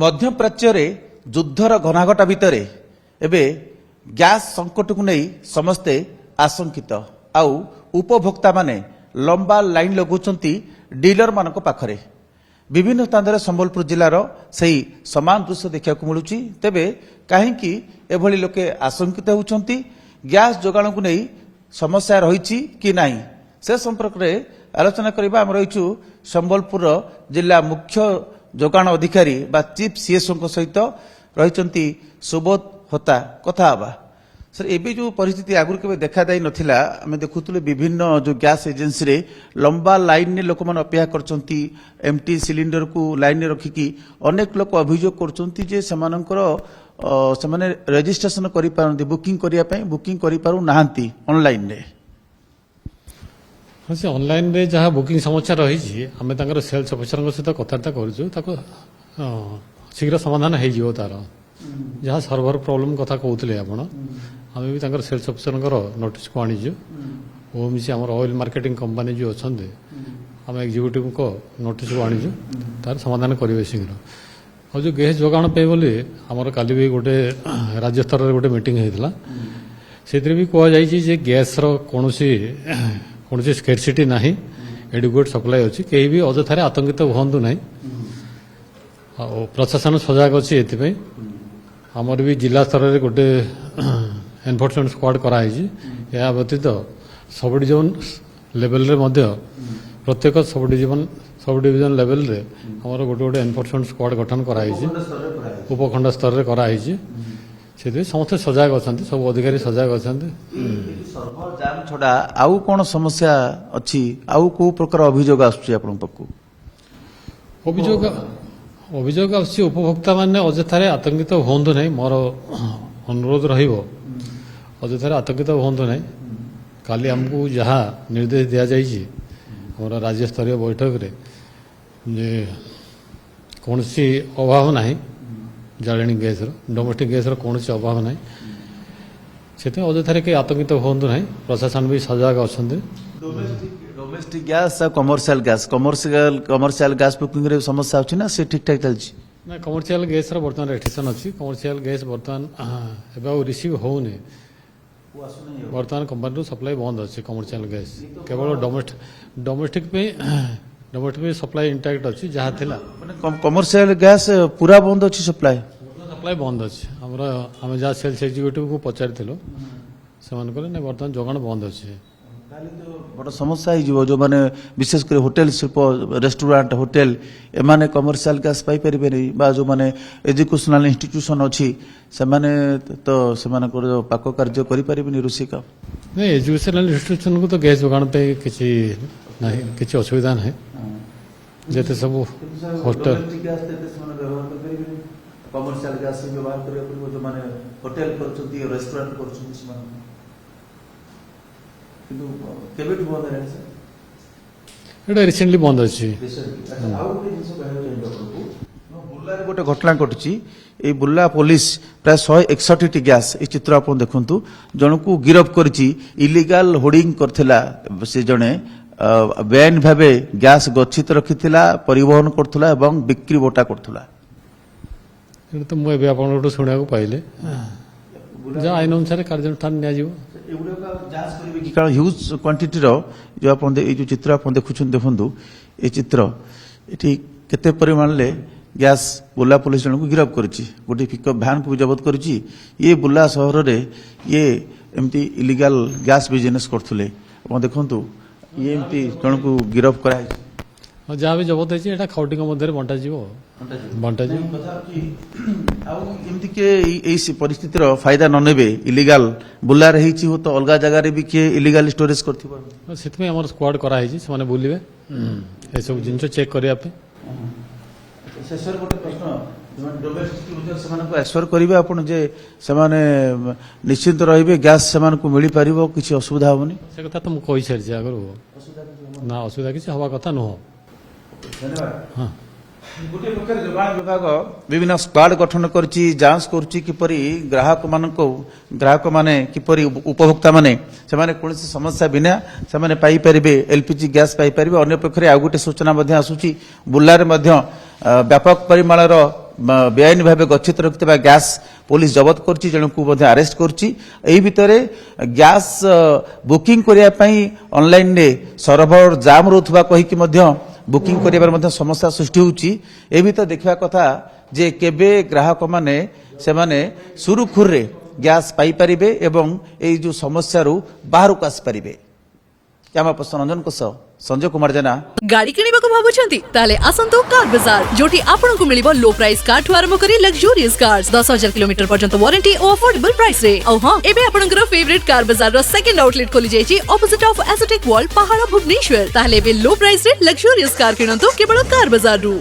ମଧ୍ୟପ୍ରାଚ୍ୟରେ ଯୁଦ୍ଧର ଘନାଘଟା ଭିତରେ ଏବେ ଗ୍ୟାସ୍ ସଂକଟକୁ ନେଇ ସମସ୍ତେ ଆଶଙ୍କିତ। ଆଉ ଉପଭୋକ୍ତାମାନେ ଲମ୍ବା ଲାଇନ୍ ଲଗାଉଛନ୍ତି ଡିଲରମାନଙ୍କ ପାଖରେ। ବିଭିନ୍ନ ସ୍ଥାନରେ ସମ୍ବଲପୁର ଜିଲ୍ଲାର ସେହି ସମାନ ଦୃଶ୍ୟ ଦେଖିବାକୁ ମିଳୁଛି। ତେବେ କାହିଁକି ଏଭଳି ଲୋକେ ଆଶଙ୍କିତ ହେଉଛନ୍ତି? ଗ୍ୟାସ୍ ଯୋଗାଣକୁ ନେଇ ସମସ୍ୟା ରହିଛି କି ନାହିଁ ସେ ସମ୍ପର୍କରେ ଆଲୋଚନା କରିବା ଆମେ ରହିଛୁ ସମ୍ବଲପୁର ଜିଲ୍ଲା ମୁଖ୍ୟ ଯୋଗାଣ ଅଧିକାରୀ ବା ଚିଫ୍ ସିଏସ୍ଓଙ୍କ ସହିତ ରହିଛନ୍ତି ସୁବୋଧ ହୋତା। କଥା ହେବା ସାର୍, ଏବେ ଯେଉଁ ପରିସ୍ଥିତି ଆଗରୁ କେବେ ଦେଖାଯାଇ ନଥିଲା, ଆମେ ଦେଖୁଥିଲୁ ବିଭିନ୍ନ ଯେଉଁ ଗ୍ୟାସ୍ ଏଜେନ୍ସିରେ ଲମ୍ବା ଲାଇନ୍ରେ ଲୋକମାନେ ଅପେକ୍ଷା କରୁଛନ୍ତି। ଏମ୍ଟି ସିଲିଣ୍ଡରକୁ ଲାଇନ୍ରେ ରଖିକି ଅନେକ ଲୋକ ଅଭିଯୋଗ କରୁଛନ୍ତି ଯେ ସେମାନେ ରେଜିଷ୍ଟ୍ରେସନ କରିପାରନ୍ତି, ବୁକିଂ କରିବା ପାଇଁ ବୁକିଂ କରିପାରୁନାହାନ୍ତି ଅନଲାଇନ୍ରେ। ହଁ, ସେ ଅନଲାଇନ୍ରେ ଯାହା ବୁକିଂ ସମସ୍ୟା ରହିଛି ଆମେ ତାଙ୍କର ସେଲ୍ସ ଅଫିସରଙ୍କ ସହିତ କଥାବାର୍ତ୍ତା କରୁଛୁ। ତାକୁ ଶୀଘ୍ର ସମାଧାନ ହେଇଯିବ। ତାର ଯାହା ସର୍ଭର ପ୍ରୋବ୍ଲେମ୍ କଥା କହୁଥିଲେ ଆପଣ, ଆମେ ବି ତାଙ୍କର ସେଲ୍ସ ଅଫିସରଙ୍କର ନୋଟିସ୍କୁ ଆଣିଛୁ। ଓଏମ୍ସି ଆମର ଅଏଲ୍ ମାର୍କେଟିଂ କମ୍ପାନୀ ଯେଉଁ ଅଛନ୍ତି, ଆମେ ଏକ୍ଜିକ୍ୟୁଟିଭ୍ଙ୍କ ନୋଟିସ୍କୁ ଆଣିଛୁ। ତାର ସମାଧାନ କରିବେ ଶୀଘ୍ର। ଆଉ ଯେଉଁ ଗ୍ୟାସ୍ ଯୋଗାଣ ପାଇଁ ବୋଲି ଆମର କାଲି ବି ଗୋଟେ ରାଜ୍ୟ ସ୍ତରରେ ଗୋଟେ ମିଟିଂ ହେଇଥିଲା। ସେଥିରେ ବି କୁହାଯାଇଛି ଯେ ଗ୍ୟାସ୍ର କୌଣସି ସ୍କେର୍ସିଟି ନାହିଁ, ଏଡୁକେଟ୍ ସପ୍ଲାଏ ଅଛି। କେହି ବି ଅଯଥାରେ ଆତଙ୍କିତ ହୁଅନ୍ତୁ ନାହିଁ। ଆଉ ପ୍ରଶାସନ ସଜାଗ ଅଛି ଏଥିପାଇଁ। ଆମର ବି ଜିଲ୍ଲା ସ୍ତରରେ ଗୋଟେ ଏନଫୋର୍ସମେଣ୍ଟ ସ୍କ୍ୱାଡ୍ କରାହେଇଛି। ଏହା ବ୍ୟତୀତ ସବୁ ଡିଭିଜନ ଲେଭେଲରେ ମଧ୍ୟ ପ୍ରତ୍ୟେକ ସବୁ ଡିଭିଜନ ଲେଭେଲରେ ଆମର ଗୋଟେ ଏନଫୋର୍ସମେଣ୍ଟ ସ୍କ୍ୱାଡ୍ ଗଠନ କରାହେଇଛି, ଉପଖଣ୍ଡ ସ୍ତରରେ କରାହେଇଛି। ସେଥିପାଇଁ ସମସ୍ତେ ସଜାଗ ଅଛନ୍ତି, ସବୁ ଅଧିକାରୀ ସଜାଗ ଅଛନ୍ତି। ସର୍ଭର ଜାମ୍ ଛଡ଼ା ଆଉ କ'ଣ ସମସ୍ୟା ଅଛି? ଆଉ କୋଉ ପ୍ରକାର ଅଭିଯୋଗ ଆସୁଛି ଆପଣଙ୍କ ପାଖକୁ? ଅଭିଯୋଗ ଆସୁଛି ଉପଭୋକ୍ତାମାନେ ଅଯଥାରେ ଆତଙ୍କିତ ହୁଅନ୍ତୁ ନାହିଁ। ମୋର ଅନୁରୋଧ ରହିବ, ଅଯଥାରେ ଆତଙ୍କିତ ହୁଅନ୍ତୁ ନାହିଁ। କାଲି ଆମକୁ ଯାହା ନିର୍ଦ୍ଦେଶ ଦିଆଯାଇଛି ଆମର ରାଜ୍ୟସ୍ତରୀୟ ବୈଠକରେ ଯେ କୌଣସି ଅଭାବ ନାହିଁ ଜାଳେଣୀ ଗ୍ୟାସ୍ର, ଡୋମେଷ୍ଟିକ୍ ଗ୍ୟାସ୍ର କୌଣସି ଅଭାବ ନାହିଁ। ସେଥିପାଇଁ ଅଯଥାରେ କେହି ଆତଙ୍କିତ ହୁଅନ୍ତୁ ନାହିଁ। ପ୍ରଶାସନ ବି ସଜାଗ ଅଛନ୍ତି। ଡୋମେଷ୍ଟିକ୍ ଗ୍ୟାସ୍ ଆଉ କମର୍ସିଆଲ ଗ୍ୟାସ୍ ବୁକିଂରେ ସମସ୍ୟା ଅଛି ନା ସେ ଠିକ୍ଠାକ୍ ଚାଲିଛି? ନା, କମର୍ସିଆଲ ଗ୍ୟାସ୍ର ବର୍ତ୍ତମାନ ରେଷ୍ଟ୍ରିକ୍ସନ୍ ଅଛି। କମର୍ସିଆଲ ଗ୍ୟାସ୍ ବର୍ତ୍ତମାନ ଏବେ ଆଉ ରିସିଭ୍ ହେଉନି। ବର୍ତ୍ତମାନ କମ୍ପାନୀରୁ ସପ୍ଲାଇ ବନ୍ଦ ଅଛି କମର୍ସିଆଲ ଗ୍ୟାସ୍। କେବଳ ଡୋମେଷ୍ଟିକ୍ ପାଇଁ ସପ୍ଲାଇ ଇଣ୍ଟାକ୍ଟ ଅଛି ଯାହା ଥିଲା। କମର୍ସିଆଲ ଗ୍ୟାସ୍ ପୁରା ବନ୍ଦ ଅଛି ସପ୍ଲାଇ ବନ୍ଦ ଅଛି। ଆମେ ଯାହା ସେଲ୍ସ ଏକ୍ଜିକ୍ୟୁଟିଭ୍କୁ ପଚାରିଥିଲୁ, ସେମାନେ କହିଲେ ନାଇଁ ବର୍ତ୍ତମାନ ଯୋଗାଣ ବନ୍ଦ ଅଛି। ବଡ଼ ସମସ୍ୟା ହେଇଯିବ। ଯେଉଁମାନେ ବିଶେଷ କରି ହୋଟେଲ ଶିଳ୍ପ, ରେଷ୍ଟୁରାଣ୍ଟ, ହୋଟେଲ, ଏମାନେ କମର୍ସିଆଲ ଗ୍ୟାସ୍ ପାଇପାରିବେନି। ବା ଯେଉଁମାନେ ଏଜୁକେସନାଲ ଇନଷ୍ଟିଟ୍ୟୁସନ ଅଛି ସେମାନେ ତ ସେମାନଙ୍କର ପାକ କାର୍ଯ୍ୟ କରିପାରିବେନି, ରୋଷେଇ କାମ। ନାଇଁ, ଏଜୁକେସନାଲ ଇନଷ୍ଟିଟ୍ୟୁସନକୁ ତ ଗ୍ୟାସ୍ ଯୋଗାଣ ପାଇଁ କିଛି ନାହିଁ, କିଛି ଅସୁବିଧା ନାହିଁ। ଯେତେ ସବୁ ହୋଟେଲ କମର୍ସିଆଲ ଗ୍ୟାସ୍ ବ୍ୟବହାର କରିବାକୁ ପଡ଼ିବ। ଯେଉଁମାନେ ହୋଟେଲ କରୁଛନ୍ତି, ରେଷ୍ଟୁରାଣ୍ଟ କରୁଛନ୍ତି ସେମାନେ। କିନ୍ତୁ କେବେଠୁ ବନ୍ଦ ହେଲାଣି ସାର୍? ଏଇଟା ରିସେଣ୍ଟଲି ବନ୍ଦ ଅଛି। ଆଉ ଗୋଟେ ଜିନିଷ କହିବାକୁ ଚାହିଁବି ଆପଣଙ୍କୁ, ବୁର୍ଲାରେ ଗୋଟେ ଘଟଣା ଘଟିଛି। এই ବୁର୍ଲା ପୋଲିସ ପ୍ରାୟ 161ଟି ଗ୍ୟାସ୍, এই ଚିତ୍ର ଆପଣ ଦେଖନ୍ତୁ, ଜଣକୁ ଗିରଫ କରିଛି। ଇଲିଗାଲ ହୋର୍ଡିଂ କରିଥିଲା ସେ ଜଣେ, ବେଆଇନ ଭାବେ ଗ୍ୟାସ୍ ଗଚ୍ଛିତ ରଖିଥିଲା, ପରିବହନ କରୁଥିଲା ଏବଂ ବିକ୍ରି ବଟା କରୁଥିଲା। ଏଇଟା ତ ମୁଁ ଏବେ ଆପଣଙ୍କଠୁ ଶୁଣିବାକୁ ପାଇଲି। ଯାହା ଆଇନ ଅନୁସାରେ କାର୍ଯ୍ୟାନୁଷ୍ଠାନ ନିଆଯିବ। ଏଗୁଡ଼ାକ ଯାଞ୍ଚ କରିବେ କି? କାରଣ ହ୍ୟୁଜ୍ କ୍ୱାଣ୍ଟିଟିର ଯେଉଁ ଆପଣ ଏଇ ଯେଉଁ ଚିତ୍ର ଆପଣ ଦେଖୁଛନ୍ତି, ଦେଖନ୍ତୁ ଏ ଚିତ୍ର, ଏଠି କେତେ ପରିମାଣରେ ଗ୍ୟାସ୍ ବୁର୍ଲା ପୋଲିସ ଜଣକୁ ଗିରଫ କରିଛି। ଗୋଟେ ପିକଅପ୍ ଭ୍ୟାନ୍କୁ ବି ଜବତ କରିଛି। ଇଏ ବୁର୍ଲା ସହରରେ ଏମିତି ଇଲିଗାଲ ଗ୍ୟାସ୍ ବିଜନେସ୍ କରୁଥିଲେ। ଆପଣ ଦେଖନ୍ତୁ, ଇଏ ଏମିତି ଜଣକୁ ଗିରଫ କରାଯାଇଛି। ଯାହା ବି ଜବତ ହେଇଛି ଏଇଟା ଖାଉଟିଙ୍କ ମଧ୍ୟରେ ବଣ୍ଟାଯିବ। ଆଉ ଏମିତି କିଏ ଏଇ ପରିସ୍ଥିତିର ଫାଇଦା ନ ନେବେ? ଇଲିଗାଲ ବୁର୍ଲାରେ ହେଇଛି, ତ ଅଲଗା ଜାଗାରେ ବି କିଏ ଇଲିଗାଲ ଷ୍ଟୋରେଜ କରିଥିବ। ସେଥିପାଇଁ ଆମର ସ୍କ୍ୱାଡ୍ କରାହେଇଛି, ସେମାନେ ବୁଲିବେ ଏସବୁ ଜିନିଷ ଚେକ୍ କରିବା ପାଇଁ। ଶେଷରେ ଗୋଟେ ପ୍ରଶ୍ନ, ସେମାନଙ୍କୁ ଆଶ୍ୱାର କରିବେ ଆପଣ ଯେ ସେମାନେ ନିଶ୍ଚିନ୍ତ ରହିବେ, ଗ୍ୟାସ୍ ସେମାନଙ୍କୁ ମିଳିପାରିବ, କିଛି ଅସୁବିଧା ହେବନି? ସେ କଥା ତ ମୁଁ କହିସାରିଛି ଆଗରୁ। ନା, ଅସୁବିଧା କିଛି ହେବା କଥା ନୁହଁ। ଧନ୍ୟବାଦ। ଗୋଟିଏ ପକ୍ଷରେ ଯୋଗାଣ ବିଭାଗ ବିଭିନ୍ନ ସ୍କ୍ୱାଡ୍ ଗଠନ କରିଛି, ଯାଞ୍ଚ କରୁଛି କିପରି ଗ୍ରାହକମାନେ କିପରି ଉପଭୋକ୍ତାମାନେ ସେମାନେ କୌଣସି ସମସ୍ୟା ବିନା ସେମାନେ ପାଇପାରିବେ, ଏଲ୍ପିଜି ଗ୍ୟାସ୍ ପାଇପାରିବେ। ଅନ୍ୟ ପକ୍ଷରେ ଆଉ ଗୋଟିଏ ସୂଚନା ମଧ୍ୟ ଆସୁଛି, ବୁର୍ଲାରେ ମଧ୍ୟ ବ୍ୟାପକ ପରିମାଣର बेआईन भाव गच्छित रखिଥିବା ଗ୍ୟାସ୍ पुलिस जबत करछि जणकु मध्ये अरेस्ट करछि एही भितरे ग्यास बुकिंग करिया पई ऑनलाइन ने सर्वर जाम रोथबा कहि कि मध्ये बुकिंग करिबार मध्ये समस्या सृष्टि होउछि ए भितर देखिबा कथा जे केबे ग्राहक माने से माने सुरुखुर रे ग्यास पाई परिबे एवं एई जो समस्या रु बाहर को आस परिबे कैमरा पर्सन रंजन को सह संजय कुमार जेना गाड़ी किनिबाको भाबुछंती ताले आसंतो कार बाजार जोटी आपनकु मिलिबो लो प्राइस कार ठु आरंभ करी लग्जरियस कार्स 10,000 किलोमीटर पर्यंत वारंटी और अफोर्डेबल प्राइस रे औ हां एबे आपनकर फेवरेट कार बाजार रो सेकंड आउटलेट खोली जायछि ऑपोजिट ऑफ एसोटेक वॉल पहाड़ भुवनेश्वर ताले बे लो प्राइस रे लग्जरियस कार किनंतो केवल कार बाजार रु।